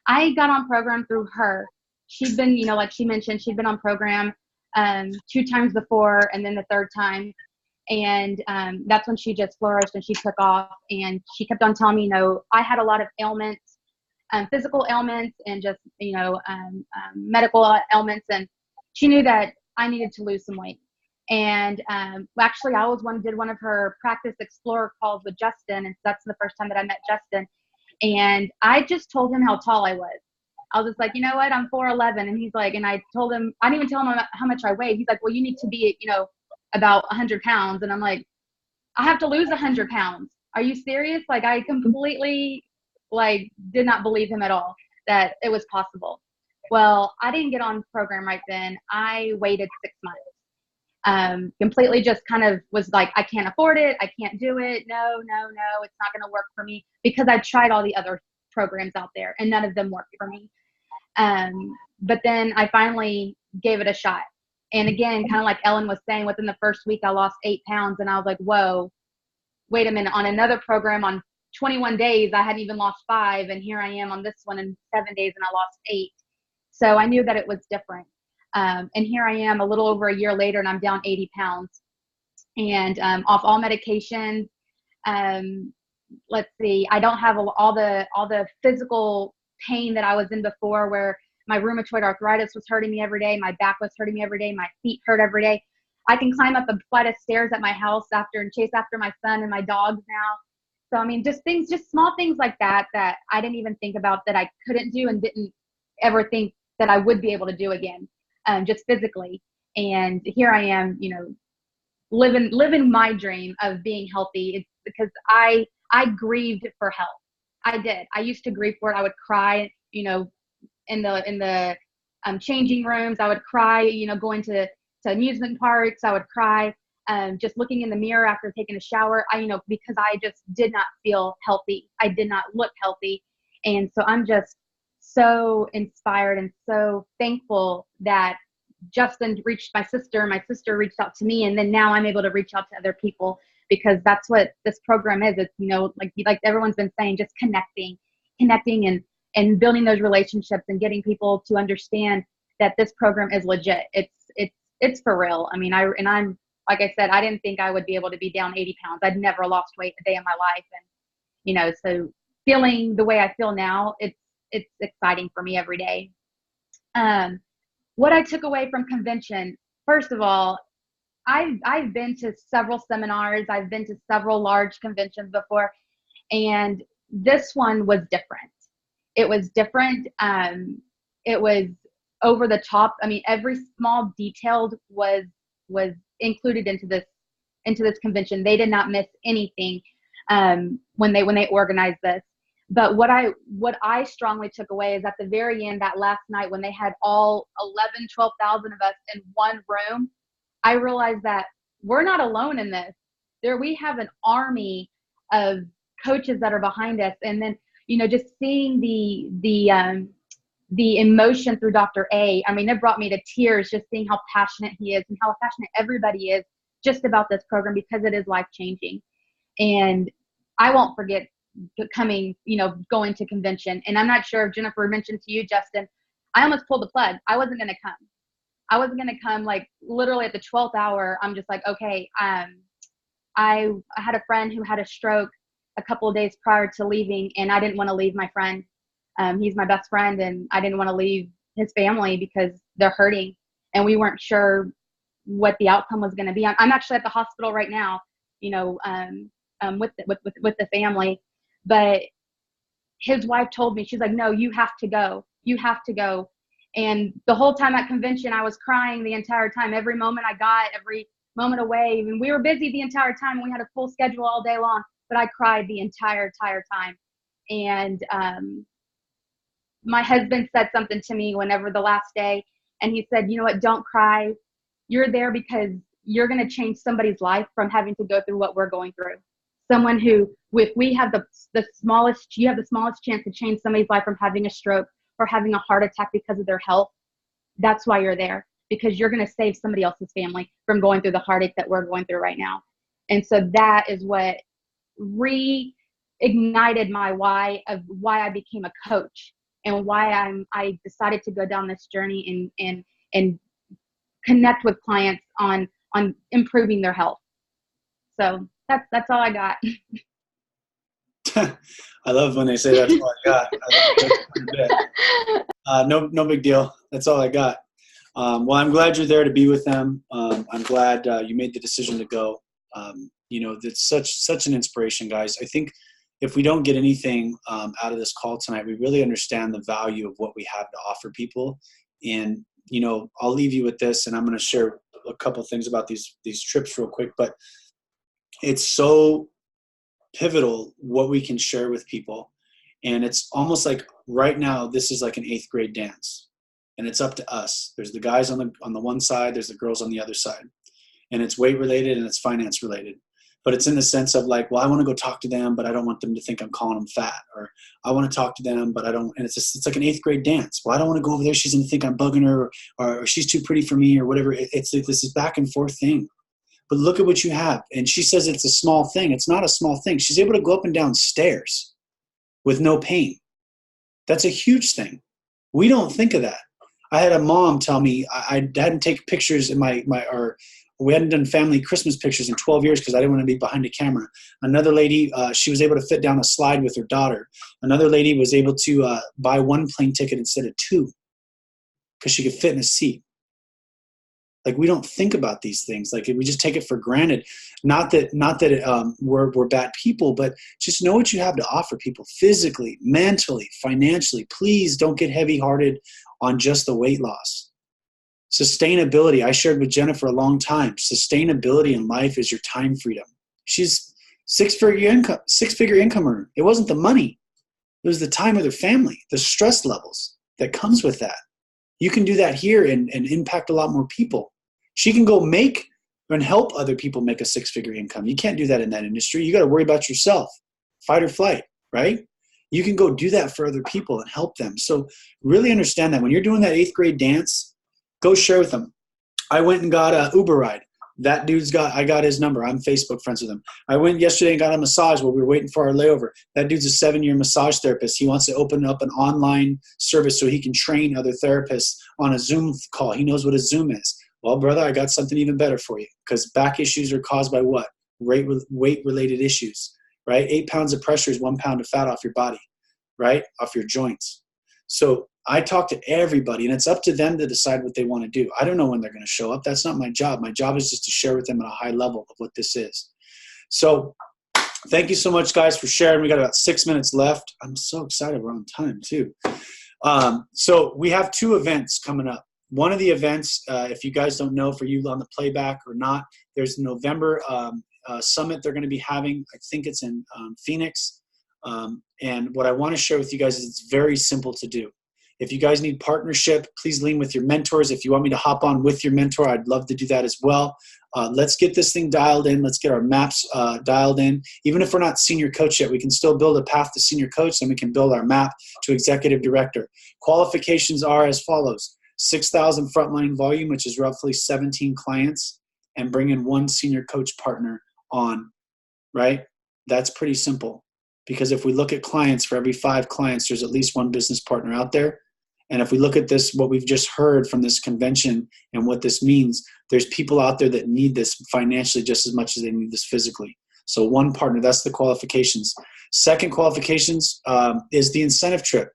I got on program through her. She'd been, you know, like she mentioned, she'd been on program 2 times before, and then the 3rd time. And that's when she just flourished and she took off. And she kept on telling me, you know, I had a lot of ailments, physical ailments, and just, you know, medical ailments. And she knew that I needed to lose some weight. And actually, I did one of her Practice Explorer calls with Justin. And so that's the first time that I met Justin. And I just told him how tall I was. I was just like, you know what, I'm 4'11", and he's like, and I told him, I didn't even tell him how much I weighed. He's like, well, you need to be, you know, about 100 pounds. And I'm like, I have to lose 100 pounds. Are you serious? Like, I completely, like, did not believe him at all that it was possible. Well, I didn't get on program right then. I waited 6 months. Completely just kind of was like, I can't afford it. I can't do it. No, it's not going to work for me, because I tried all the other programs out there and none of them worked for me. But then I finally gave it a shot. And again, kind of like Ellen was saying, within the first week, I lost 8 pounds. And I was like, whoa, wait a minute. On another program, on 21 days, I hadn't even lost 5. And here I am on this one in 7 days, and I lost 8. So I knew that it was different. And here I am a little over a year later, and I'm down 80 pounds and off all medications. Let's see, I don't have all the physical pain that I was in before, where my rheumatoid arthritis was hurting me every day. My back was hurting me every day. My feet hurt every day. I can climb up a flight of stairs at my house and chase after my son and my dogs now. So, I mean, just small things like that I didn't even think about that I couldn't do, and didn't ever think that I would be able to do again, just physically. And here I am, you know, living my dream of being healthy. It's because I grieved for health. I did. I used to grieve for it. I would cry, you know, in the changing rooms. I would cry, you know, going to amusement parks. I would cry just looking in the mirror after taking a shower. Because I just did not feel healthy. I did not look healthy. And so I'm just so inspired and so thankful that Justin reached my sister reached out to me, and then now I'm able to reach out to other people, because that's what this program is. It's, you know, like everyone's been saying, just connecting and building those relationships and getting people to understand that this program is legit. It's for real. I mean, I'm like I said, I didn't think I would be able to be down 80 pounds. I'd never lost weight a day in my life. And, you know, so feeling the way I feel now, it's exciting for me every day. What I took away from convention, first of all, I've been to several seminars. I've been to several large conventions before, and this one was different. It was different. It was over the top. I mean, every small detail was included into this convention. They did not miss anything when they organized this. But what I strongly took away is at the very end, that last night when they had all 12,000 of us in one room, I realized that we're not alone in this. We have an army of coaches that are behind us. And then, you know, just seeing the emotion through Dr. A, I mean, it brought me to tears just seeing how passionate he is and how passionate everybody is just about this program, because it is life-changing. And I won't forget going to convention. And I'm not sure if Jennifer mentioned to you, Justin, I almost pulled the plug. I wasn't going to come. Like literally at the 12th hour, I'm just like, okay. I had a friend who had a stroke a couple of days prior to leaving, and I didn't want to leave my friend. He's my best friend, and I didn't want to leave his family because they're hurting, and we weren't sure what the outcome was going to be. I'm actually at the hospital right now, you know, with the family. But his wife told me, she's like, no, you have to go. You have to go. And the whole time at convention, I was crying the entire time. Every moment I got, every moment away. I mean, we were busy the entire time, and we had a full schedule all day long, but I cried the entire time. And my husband said something to me whenever the last day, and he said, you know what, don't cry. You're there because you're going to change somebody's life from having to go through what we're going through. Someone who, if we have the smallest chance to change somebody's life from having a stroke or having a heart attack because of their health, that's why you're there, because you're going to save somebody else's family from going through the heartache that we're going through right now. And so that is what reignited my why I became a coach, and why I decided to go down this journey and connect with clients on improving their health. So that's all I got. I love when they say that's all I got. No big deal. That's all I got. Well, I'm glad you're there to be with them. I'm glad you made the decision to go. You know, that's such an inspiration, guys. I think if we don't get anything out of this call tonight, we really understand the value of what we have to offer people. And, you know, I'll leave you with this, and I'm going to share a couple of things about these trips real quick, but it's so pivotal what we can share with people. And it's almost like right now, this is like an 8th grade dance, and it's up to us. There's the guys on the one side, there's the girls on the other side, and it's weight related and it's finance related. But it's in the sense of like, well, I want to go talk to them, but I don't want them to think I'm calling them fat, or I want to talk to them, but I don't. And it's like an 8th grade dance. Well, I don't want to go over there. She's going to think I'm bugging her, or she's too pretty for me, or whatever. This is back and forth thing. But look at what you have. And she says it's a small thing. It's not a small thing. She's able to go up and down stairs with no pain. That's a huge thing. We don't think of that. I had a mom tell me I hadn't taken pictures in we hadn't done family Christmas pictures in 12 years because I didn't want to be behind a camera. Another lady, she was able to fit down a slide with her daughter. Another lady was able to buy 1 plane ticket instead of 2 because she could fit in a seat. Like, we don't think about these things. Like, we just take it for granted. Not that we're bad people, but just know what you have to offer people physically, mentally, financially. Please don't get heavy-hearted on just the weight loss. Sustainability. I shared with Jennifer a long time. Sustainability in life is your time freedom. She's six-figure income earner. It wasn't the money. It was the time with her family, the stress levels that comes with that. You can do that here and impact a lot more people. She can go make and help other people make a six-figure income. You can't do that in that industry. You got to worry about yourself, fight or flight, right? You can go do that for other people and help them. So really understand that when you're doing that 8th grade dance, go share with them. I went and got a Uber ride. That dude's I got his number. I'm Facebook friends with him. I went yesterday and got a massage while we were waiting for our layover. That dude's a 7-year massage therapist. He wants to open up an online service so he can train other therapists on a Zoom call. He knows what a Zoom is. Well, brother, I got something even better for you, because back issues are caused by what? Weight-related issues, right? 8 pounds of pressure is 1 pound of fat off your body, right? Off your joints. So I talk to everybody, and it's up to them to decide what they want to do. I don't know when they're going to show up. That's not my job. My job is just to share with them at a high level of what this is. So thank you so much, guys, for sharing. We got about 6 minutes left. I'm so excited. We're on time, too. So we have 2 events coming up. One of the events, if you guys don't know, for you on the playback or not, there's a November summit they're going to be having. I think it's in Phoenix. And what I want to share with you guys is it's very simple to do. If you guys need partnership, please lean with your mentors. If you want me to hop on with your mentor, I'd love to do that as well. Let's get this thing dialed in. Let's get our maps dialed in. Even if we're not senior coach yet, we can still build a path to senior coach, and we can build our map to executive director. Qualifications are as follows: 6,000 frontline volume, which is roughly 17 clients, and bring in 1 senior coach partner on, right? That's pretty simple. Because if we look at clients, for every 5 clients, there's at least 1 business partner out there. And if we look at this, what we've just heard from this convention and what this means, there's people out there that need this financially just as much as they need this physically. So 1 partner, that's the qualifications. Second qualifications is the incentive trip.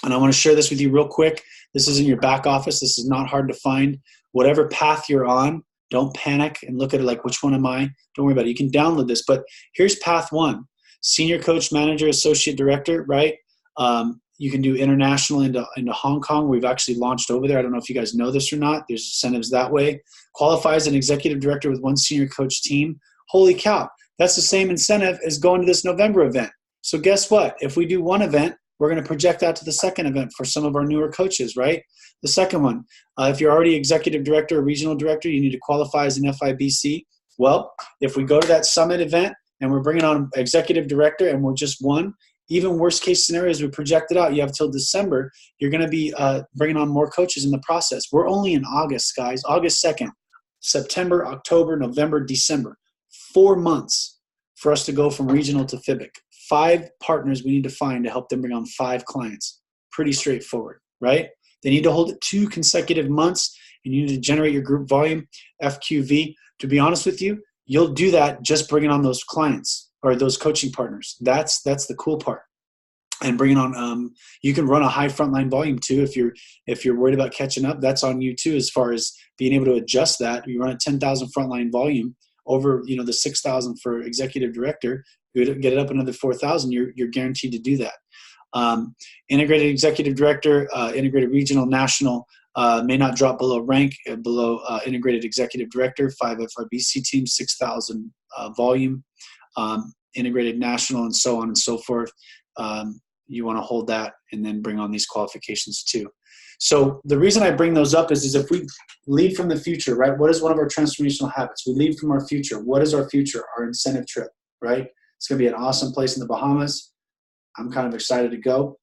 And I want to share this with you real quick. This is in your back office. This is not hard to find. Whatever path you're on, don't panic and look at it like, which one am I? Don't worry about it. You can download this. But here's path 1. Senior coach, manager, associate director, right? You can do international into Hong Kong. We've actually launched over there. I don't know if you guys know this or not. There's incentives that way. Qualify as an executive director with 1 senior coach team. Holy cow. That's the same incentive as going to this November event. So guess what? If we do 1 event, we're going to project out to the second event for some of our newer coaches, right? The second one, if you're already executive director or regional director, you need to qualify as an FIBC. Well, if we go to that summit event and we're bringing on executive director and we're just 1, even worst case scenarios, we project it out. You have till December. You're going to be bringing on more coaches in the process. We're only in August, guys. August 2nd, September, October, November, December. 4 months for us to go from regional to FIBIC. 5 partners we need to find to help them bring on 5 clients. Pretty straightforward, right? They need to hold it 2 consecutive months, and you need to generate your group volume, FQV. To be honest with you, you'll do that just bringing on those clients or those coaching partners. That's the cool part. And bringing on, you can run a high frontline volume too. If you're worried about catching up, that's on you too. As far as being able to adjust that, you run a 10,000 frontline volume over, the 6,000 for executive director. You get it up another 4,000. You're guaranteed to do that. Integrated executive director, integrated regional, national. May not drop below rank, below integrated executive director, 5 FRBC team, 6,000 volume, integrated national, and so on and so forth. You want to hold that and then bring on these qualifications too. So the reason I bring those up is if we lead from the future, right? What is one of our transformational habits? We lead from our future. What is our future? Our incentive trip, right? It's going to be an awesome place in the Bahamas. I'm kind of excited to go.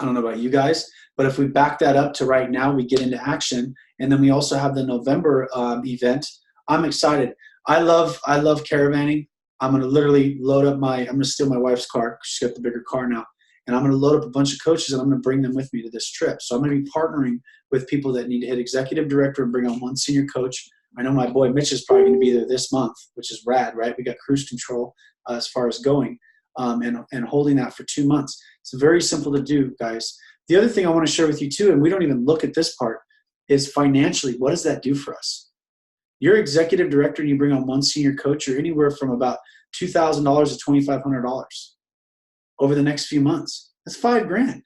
I don't know about you guys, but if we back that up to right now, we get into action. And then we also have the November event. I'm excited. I love caravanning. I'm going to literally I'm going to steal my wife's car. She's got the bigger car now. And I'm going to load up a bunch of coaches and I'm going to bring them with me to this trip. So I'm going to be partnering with people that need to hit executive director and bring on 1 senior coach. I know my boy Mitch is probably going to be there this month, which is rad, right? We got cruise control as far as going and holding that for 2 months. It's very simple to do, guys. The other thing I want to share with you too, and we don't even look at this part, is financially, what does that do for us? You're executive director and you bring on 1 senior coach, you're anywhere from about $2,000 to $2,500 over the next few months. That's $5,000.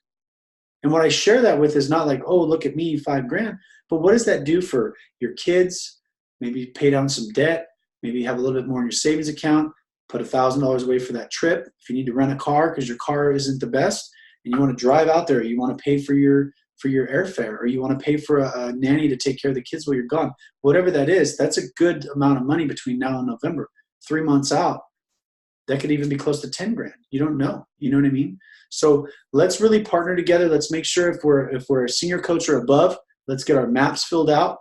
And what I share that with is not like, oh, look at me, $5,000. But what does that do for your kids? Maybe pay down some debt. Maybe have a little bit more in your savings account. Put $1,000 away for that trip. If you need to rent a car because your car isn't the best and you want to drive out there, you want to pay for your airfare, or you want to pay for a nanny to take care of the kids while you're gone, whatever that is, that's a good amount of money between now and November. 3 months out, that could even be close to 10 grand. You don't know. You know what I mean? So let's really partner together. Let's make sure if we're a senior coach or above, let's get our maps filled out.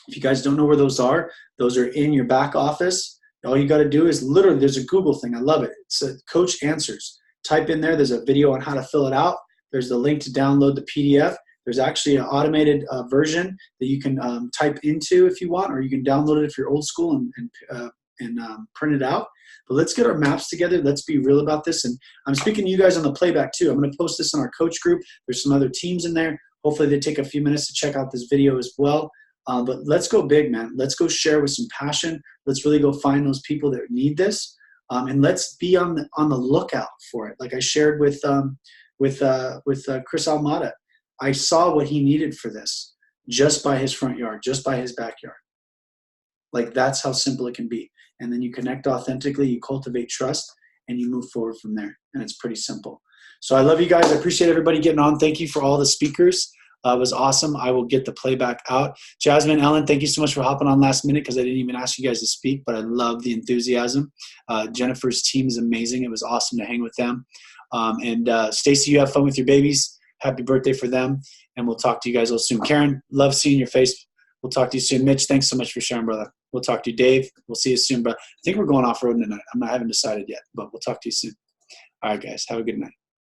If you guys don't know where those are in your back office. All you got to do is literally, there's a Google thing. I love it. It's a Coach Answers. Type in there. There's a video on how to fill it out. There's the link to download the PDF. There's actually an automated version that you can type into if you want, or you can download it if you're old school and print it out. But let's get our maps together. Let's be real about this. And I'm speaking to you guys on the playback too. I'm going to post this in our coach group. There's some other teams in there. Hopefully they take a few minutes to check out this video as well. But let's go big, man. Let's go share with some passion. Let's really go find those people that need this. And let's be on the lookout for it. Like I shared with Chris Almada. I saw what he needed for this just by his front yard, just by his backyard. Like that's how simple it can be. And then you connect authentically, you cultivate trust, and you move forward from there. And it's pretty simple. So I love you guys. I appreciate everybody getting on. Thank you for all the speakers. It was awesome. I will get the playback out. Jasmine, Ellen, thank you so much for hopping on last minute because I didn't even ask you guys to speak, but I love the enthusiasm. Jennifer's team is amazing. It was awesome to hang with them. And Stacy, you have fun with your babies. Happy birthday for them. And we'll talk to you guys real soon. Karen, love seeing your face. We'll talk to you soon. Mitch, thanks so much for sharing, brother. We'll talk to you. Dave, we'll see you soon, brother. I think we're going off-road tonight. I haven't decided yet, but we'll talk to you soon. All right, guys. Have a good night.